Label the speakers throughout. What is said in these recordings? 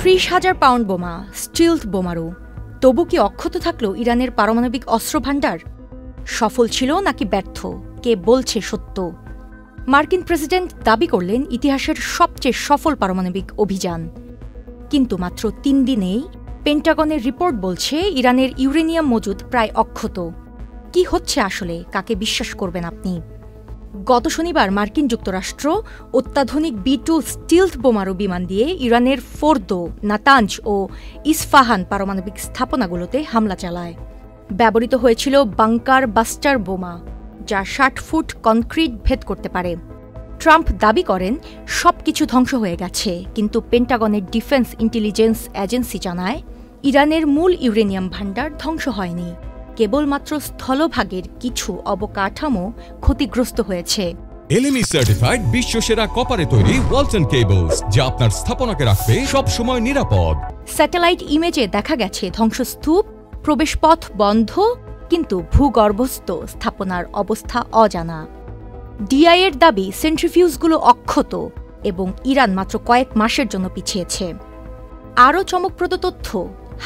Speaker 1: 30,000 pound বোমা, স্টিলথ বোমারু। তবু কি অক্ষত থাকল ইরানের পারমাণবিক অস্ত্র ভাণ্ডার? সফল ছিল নাকি ব্যর্থ? কে বলছে সত্য? মার্কিন প্রেসিডেন্ট দাবি করলেন ইতিহাসের সবচেয়ে সফল পারমাণবিক অভিযান। কিন্তু মাত্র 3 দিনেই পেন্টাগনের রিপোর্ট বলছে ইরানের ইউরেনিয়াম মজুদ প্রায় অক্ষত। কি হচ্ছে আসলে? কাকে বিশ্বাস করবেন আপনি? গত শনিবার মার্কিন যুক্তরাষ্ট্র অত্যাধুনিক B-2 স্টিলথ বোমারু বিমান দিয়ে ইরানের ফোর্দো, নাতাঞ্জ ও ইস্ফাহান পারমাণবিক স্থাপনাগুলোতে হামলা চালায়। ব্যবহৃত হয়েছিল বাংকার বাস্টার বোমা, যা 60 ফুট কনক্রিট ভেদ করতে পারে। ট্রাম্প দাবি করেন সবকিছু ধ্বংস হয়ে গেছে, কিন্তু পেন্টাগনের ডিফেন্স ইন্টেলিজেন্স এজেন্সি জানায় ইরানের মূল ইউরেনিয়াম ভাণ্ডার ধ্বংস হয়নি, কেবলমাত্র স্থলভাগের কিছু অবকাঠামো ক্ষতিগ্রস্ত হয়েছে।
Speaker 2: LME সার্টিফাইড বিশ্বসেরা কপারে তৈরি ওয়ালটন কেবলস, যা আপনার স্থাপনাকে রাখবে সব সময় নিরাপদ।
Speaker 1: স্যাটেলাইট ইমেজে দেখা গেছে ধ্বংসস্তূপ, প্রবেশপথ বন্ধ, কিন্তু ভূগর্ভস্থ স্থাপনার অবস্থা অজানা। DI এর দাবি সেন্ট্রিফিউজগুলো অক্ষত এবং ইরান মাত্র কয়েক মাসের জন্য পিছিয়েছে। আরও চমকপ্রদ তথ্য,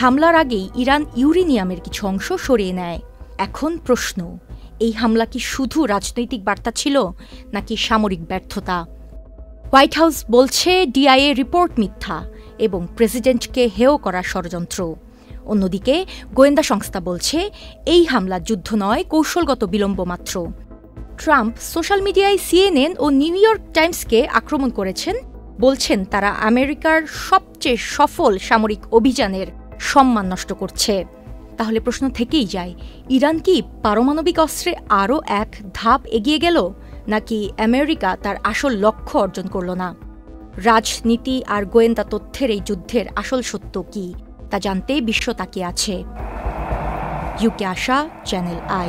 Speaker 1: হামলার আগেই ইরান ইউরেনিয়ামের কিছু অংশ সরিয়ে নেয়। এখন প্রশ্ন, এই হামলা কি শুধু রাজনৈতিক বার্তা ছিল নাকি সামরিক ব্যর্থতা? হোয়াইট হাউস বলছে DI এর রিপোর্ট মিথ্যা এবং প্রেসিডেন্টকে হেয় করার ষড়যন্ত্র। অন্যদিকে গোয়েন্দা সংস্থা বলছে এই হামলা যুদ্ধ নয়, কৌশলগত বিলম্ব মাত্র। ট্রাম্প সোশ্যাল মিডিয়ায় CNN ও নিউ ইয়র্ক টাইমসকে আক্রমণ করেছেন, বলছেন তারা আমেরিকার সবচেয়ে সফল সামরিক অভিযানের সম্মান নষ্ট করছে। তাহলে প্রশ্ন থেকেই যায়, ইরান কি পারমাণবিক অস্ত্রে আরও এক ধাপ এগিয়ে গেল, নাকি আমেরিকা তার আসল লক্ষ্য অর্জন করল না? রাজনীতি আর গোয়েন্দা তথ্যের এই যুদ্ধের আসল সত্য কি, তা জানতে বিশ্ব তাকিয়ে আছে। UK Asha, channel I।